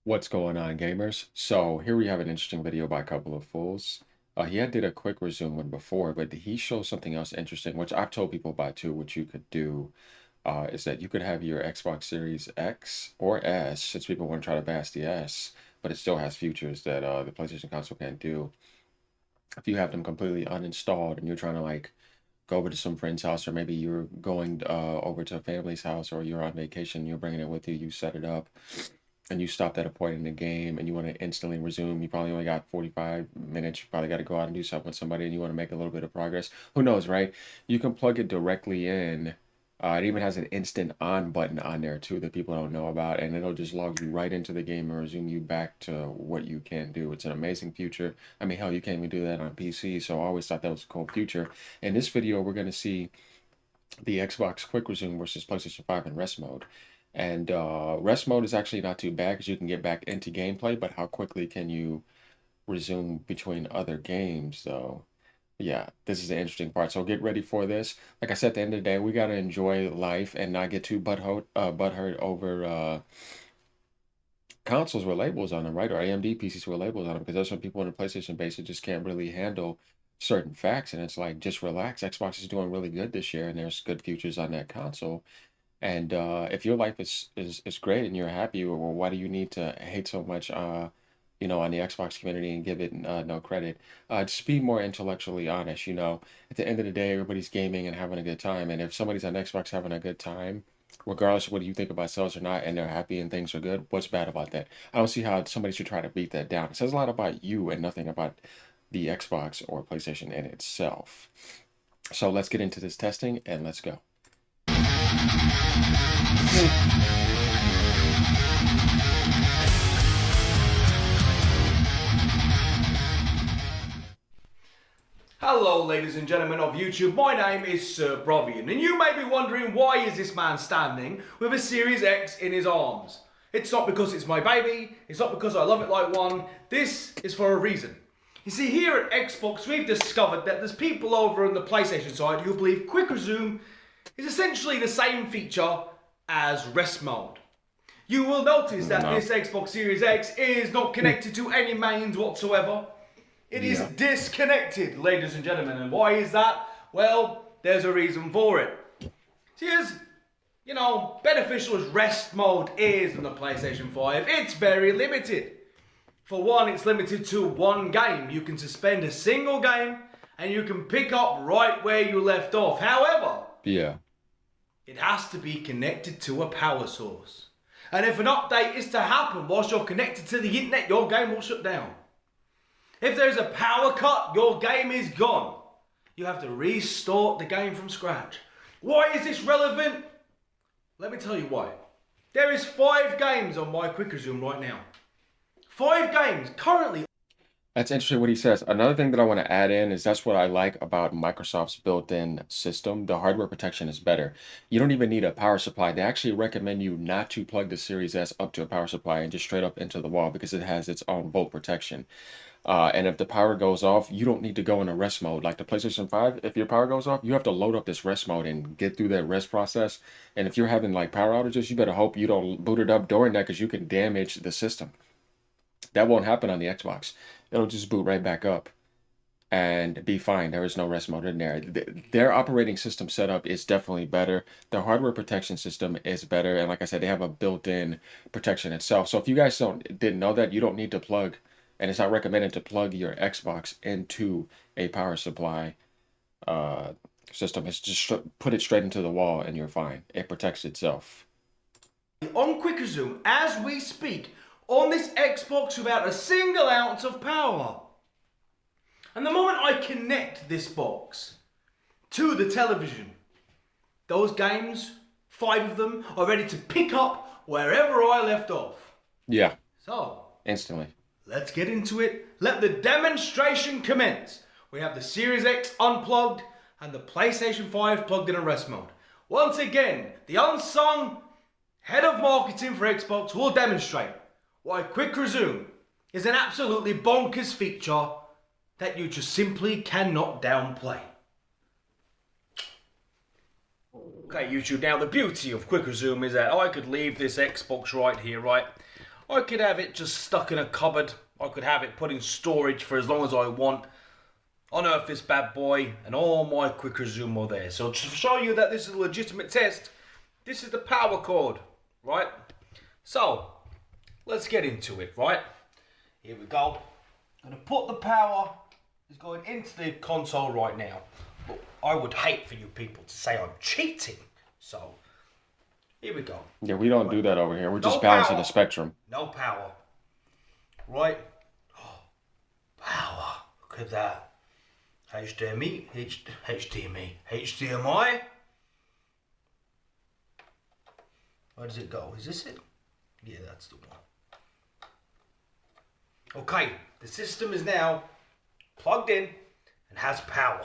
What's going on, gamers? So here we have an interesting video by a couple of fools. He had did a quick resume one before, but he shows something else interesting, which I've told people about too, what you could do is that you could have your Xbox Series X or S, since people want to try to bash the S, but it still has features that the PlayStation console can't do. If you have them completely uninstalled and you're trying to like go over to some friend's house, or maybe you're going over to a family's house, or you're on vacation, you're bringing it with you, you set it up and you stopped at a point in the game and you want to instantly resume, you probably only got 45 minutes. You probably got to go out and do something with somebody and you want to make a little bit of progress. Who knows, right? You can plug it directly in. It even has an instant on button on there too that people don't know about, and it'll just log you right into the game and resume you back to what you can do. It's an amazing feature. I mean, hell, you can't even do that on PC, so I always thought that was a cool feature. In this video, we're going to see the Xbox Quick Resume versus PlayStation 5 in rest mode. And rest mode is actually not too bad because you can get back into gameplay, but how quickly can you resume between other games, though? Yeah, this is the interesting part. So get ready for this. Like I said, at the end of the day, we got to enjoy life and not get too butthurt over consoles with labels on them, right? Or AMD PCs with labels on them, because there's some people in the PlayStation base that just can't really handle certain facts. And it's like, just relax. Xbox is doing really good this year, and there's good futures on that console. And if your life is great and you're happy, well, why do you need to hate so much, on the Xbox community and give it no credit? Just be more intellectually honest. At the end of the day, everybody's gaming and having a good time. And if somebody's on Xbox having a good time, regardless of whether you think about sales or not, and they're happy and things are good, what's bad about that? I don't see how somebody should try to beat that down. It says a lot about you and nothing about the Xbox or PlayStation in itself. So let's get into this testing and let's go. Hello ladies and gentlemen of YouTube, my name is Sir Brovian, and you may be wondering, why is this man standing with a Series X in his arms? It's not because it's my baby, it's not because I love it like one, this is for a reason. You see, here at Xbox we've discovered that there's people over on the PlayStation side who believe Quick Resume is essentially the same feature as rest mode. You will notice that this Xbox Series X is not connected to any mains whatsoever. It is disconnected, ladies and gentlemen. And why is that? Well, there's a reason for it. See, as beneficial as rest mode is on the PlayStation 5, it's very limited. For one, it's limited to one game. You can suspend a single game and you can pick up right where you left off. However, it has to be connected to a power source. And if an update is to happen whilst you're connected to the internet, your game will shut down. If there's a power cut, your game is gone. You have to restart the game from scratch. Why is this relevant? Let me tell you why. There is 5 games on my Quick Resume right now. 5 games currently. That's interesting what he says. Another thing that I want to add in is that's what I like about Microsoft's built-in system. The hardware protection is better. You don't even need a power supply. They actually recommend you not to plug the Series S up to a power supply and just straight up into the wall because it has its own volt protection. And if the power goes off, you don't need to go into rest mode. Like the PlayStation 5, if your power goes off, you have to load up this rest mode and get through that rest process. And if you're having like power outages, you better hope you don't boot it up during that because you can damage the system. That won't happen on the Xbox. It'll just boot right back up and be fine. There is no rest mode in there. Their operating system setup is definitely better. Their hardware protection system is better. And like I said, they have a built-in protection itself. So if you guys didn't know that, you don't need to plug, and it's not recommended to plug your Xbox into a power supply system. It's just put it straight into the wall and you're fine. It protects itself. On Quick Resume, as we speak, on this Xbox without a single ounce of power. And the moment I connect this box to the television, those games, 5 of them, are ready to pick up wherever I left off. Yeah. So, instantly. Let's get into it. Let the demonstration commence. We have the Series X unplugged and the PlayStation 5 plugged in a rest mode. Once again, the unsung head of marketing for Xbox will demonstrate why Quick Resume is an absolutely bonkers feature that you just simply cannot downplay. Okay, YouTube, now the beauty of Quick Resume is that I could leave this Xbox right here, right? I could have it just stuck in a cupboard. I could have it put in storage for as long as I want. Unearth this bad boy, and all my quick resume are there. So to show you that this is a legitimate test, this is the power cord, right? So let's get into it, right? Here we go. I'm gonna put the power is going into the console right now. But I would hate for you people to say I'm cheating. So here we go. Yeah, we don't do that over here. We're No just balancing power. the spectrum. No power. Right? Power. Look at that. HDMI. Where does it go? Is this it? Yeah, that's the one. Okay, the system is now plugged in and has power.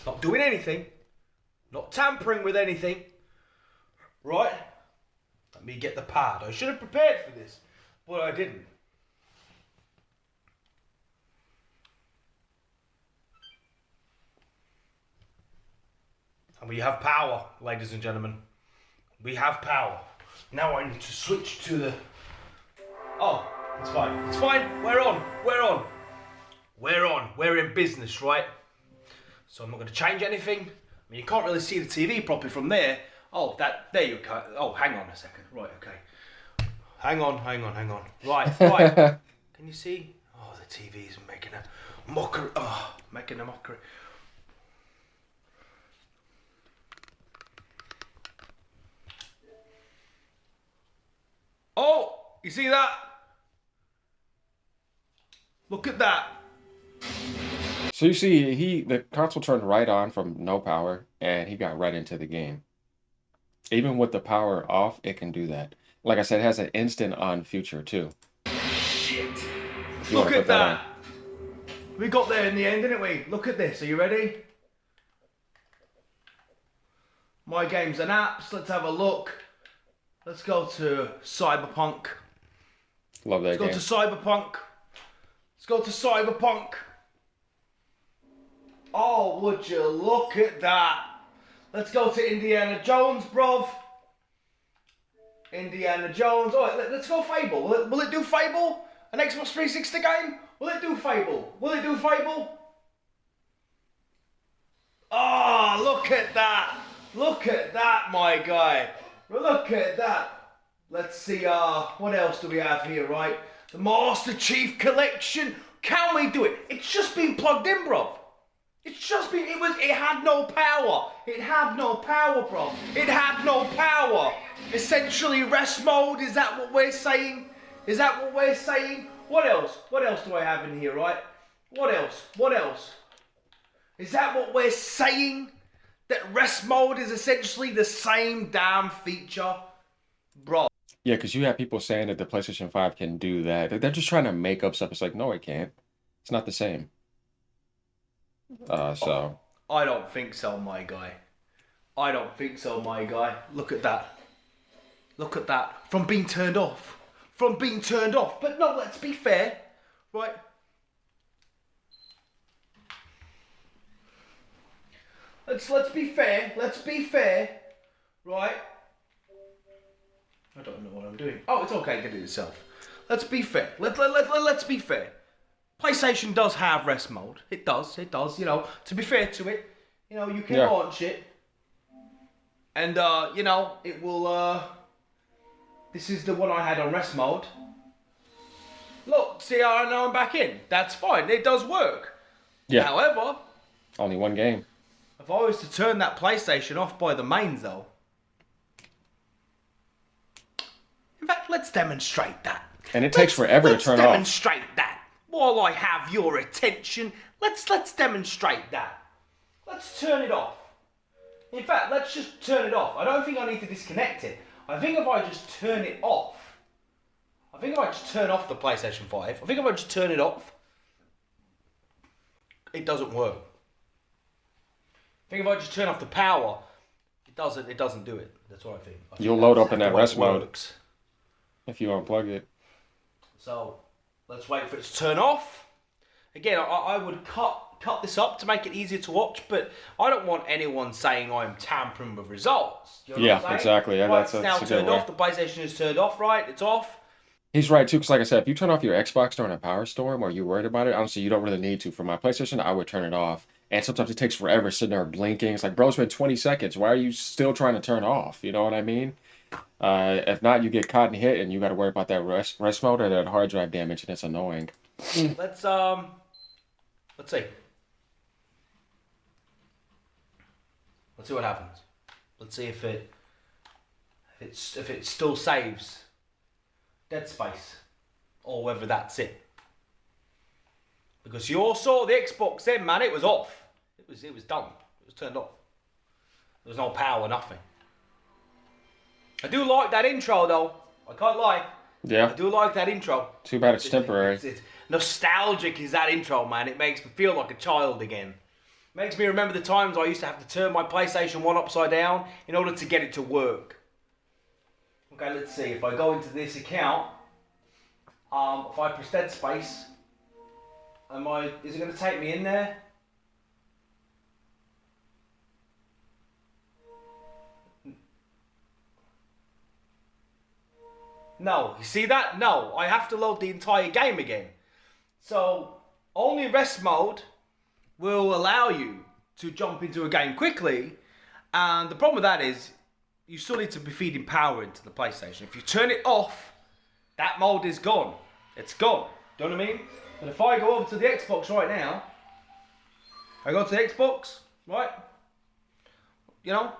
Not doing anything. Not tampering with anything. Right? Let me get the pad. I should have prepared for this, but I didn't. And we have power, ladies and gentlemen. We have power. Now I need to switch to the... Oh, it's fine. It's fine. We're on. We're on. We're on. We're in business, right? So I'm not going to change anything. I mean, you can't really see the TV properly from there. Oh, there you go. Oh, hang on a second. Right, okay. Hang on. Right. Can you see? Oh, the TV's making a mockery. Oh, making a mockery. Oh, you see that? Look at that. So you see, the console turned right on from no power, and he got right into the game. Even with the power off, it can do that. Like I said, it has an instant on feature too. Shit. If you Look want to at put that that. We got there in the end, didn't we? Look at this. Are you ready? My games and apps. Let's have a look. Let's go to Cyberpunk. Love that game. Let's go to Cyberpunk. Let's go to Cyberpunk. Oh, would you look at that? Let's go to Indiana Jones, bruv. Indiana Jones. All right, let's go Fable. Will it do Fable? An Xbox 360 game? Will it do Fable? Will it do Fable? Oh, look at that. Look at that, my guy. Look at that. Let's see, what else do we have here, right? The Master Chief Collection. Can we do it? It's just been plugged in, bruv. It's just been, it had no power. It had no power, bro. It had no power. Essentially, rest mode, is that what we're saying? Is that what we're saying? What else? What else do I have in here, right? What else? What else? Is that what we're saying? That rest mode is essentially the same damn feature? Bro. Yeah, because you have people saying that the PlayStation 5 can do that. They're just trying to make up stuff. It's like, no, it can't. It's not the same. So I don't think so, my guy. I don't think so, my guy. Look at that. Look at that. From being turned off. From being turned off. But no, let's be fair. Right? Let's be fair. Let's be fair. Right? I don't know what I'm doing. Oh, it's okay. Get it yourself. Let's be fair. Let's be fair. PlayStation does have rest mode. It does, you know. To be fair to it, you know, you can launch it. And, you know, it will, this is the one I had on rest mode. Look, see how now I'm back in? That's fine. It does work. yeah, However, only one game. if I was to turn that PlayStation off by the mains, though. In fact, let's demonstrate that. And it takes forever to turn off. Let's demonstrate that. While I have your attention, let's demonstrate that. Let's turn it off. In fact, let's just turn it off. I don't think I need to disconnect it. I think if I just turn it off, I think if I just turn off the PlayStation 5, I think if I just turn it off, it doesn't work. I think if I just turn off the power, it doesn't do it. That's what I think. You'll load up in that rest mode works. if you unplug it. So let's wait for it to turn off. Again, I would cut this up to make it easier to watch, but I don't want anyone saying I'm tampering with results. You know what I'm saying? Exactly. Yeah, right, that's it's now a good turned way. off. The PlayStation is turned off, right? It's off. He's right too, because like I said, if you turn off your Xbox during a power storm or you're worried about it, honestly, you don't really need to. For my PlayStation, I would turn it off. And sometimes it takes forever sitting there blinking. It's like, bro, it's been 20 seconds. Why are you still trying to turn off? You know what I mean? If not, you get caught and hit, and you got to worry about that rest mode or that hard drive damage, and it's annoying. Let's see. Let's see what happens. Let's see if it still saves Dead Space, or whether that's it. Because you all saw the Xbox then, man. It was off. It was done. It was turned off. There was no power, nothing. I do like that intro though. I can't lie. Yeah. I do like that intro. Too bad it's temporary. It's nostalgic is that intro, man. It makes me feel like a child again. Makes me remember the times I used to have to turn my PlayStation 1 upside down in order to get it to work. Okay, let's see. If I go into this account, if I press Dead Space, is it going to take me in there? No. You see that? No. I have to load the entire game again. So, only rest mode will allow you to jump into a game quickly, and the problem with that is you still need to be feeding power into the PlayStation. If you turn it off, that mode is gone. It's gone. Do you know what I mean? But if I go over to the Xbox right now, I go to the Xbox, right? You know,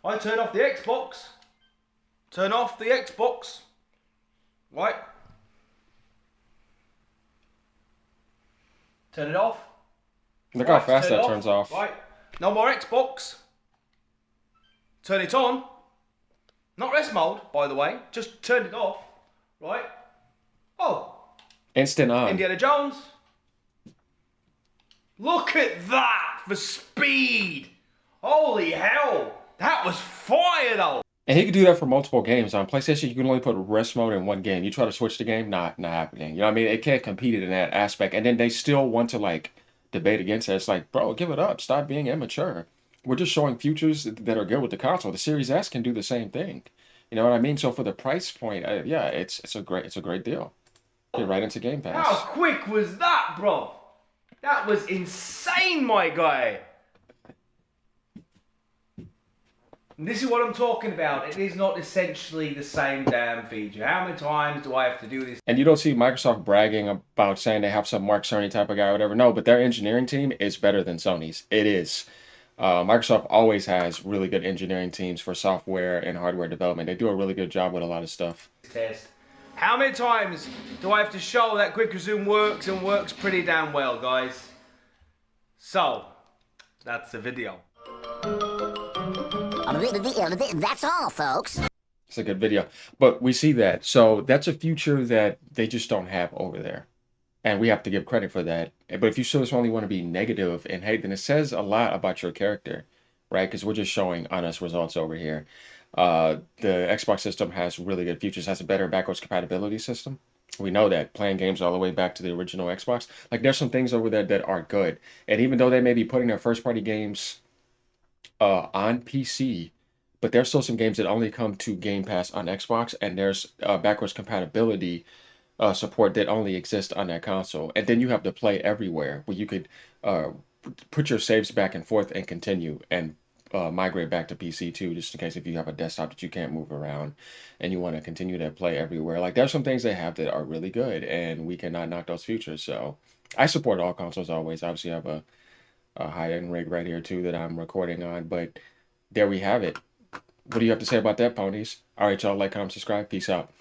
I turn off the Xbox, right? Turn it off. Look how Right, fast turn it that off. turns off. Right, no more Xbox. Turn it on. Not rest mode, by the way. Just turn it off. Right? Oh, Instant on. Indiana Jones. Look at that for speed. Holy hell. That was fire though. And he could do that for multiple games. On PlayStation, you can only put rest mode in one game. You try to switch the game, not happening. You know what I mean? It can't compete in that aspect. And then they still want to like debate against it. It's like, bro, give it up. Stop being immature. We're just showing futures that are good with the console. The Series S can do the same thing. You know what I mean? So for the price point, yeah, it's a great deal. Get right into Game How Pass. quick was that, bro? That was insane, my guy. And this is what I'm talking about. It is not essentially the same damn feature. How many times do I have to do this? And you don't see Microsoft bragging about saying they have some Mark Cerny type of guy or whatever. No, but their engineering team is better than Sony's. It is. Microsoft always has really good engineering teams for software and hardware development. They do a really good job with a lot of stuff. Test. How many times do I have to show that quick resume works and works pretty damn well, guys? So, that's the video. That's all, folks. It's a good video. But we see that. So that's a future that they just don't have over there. And we have to give credit for that. But if you just only want to be negative and hate, then it says a lot about your character, right? Because we're just showing honest results over here. The Xbox system has really good features, has a better backwards compatibility system. We know that playing games all the way back to the original Xbox. Like there's some things over there that are good. And even though they may be putting their first party games on PC, but there's still some games that only come to Game Pass on Xbox, and there's backwards compatibility support that only exists on that console. And then you have the Play Everywhere, where you could uh, put your saves back and forth and continue and migrate back to PC too, just in case if you have a desktop that you can't move around and you want to continue to Play Everywhere. Like there's some things they have that are really good, and we cannot knock those features. So I support all consoles always. Obviously, I have a high-end rig right here too that I'm recording on, but there we have it. What do you have to say about that, ponies? All right, y'all, like, comment, subscribe. Peace out.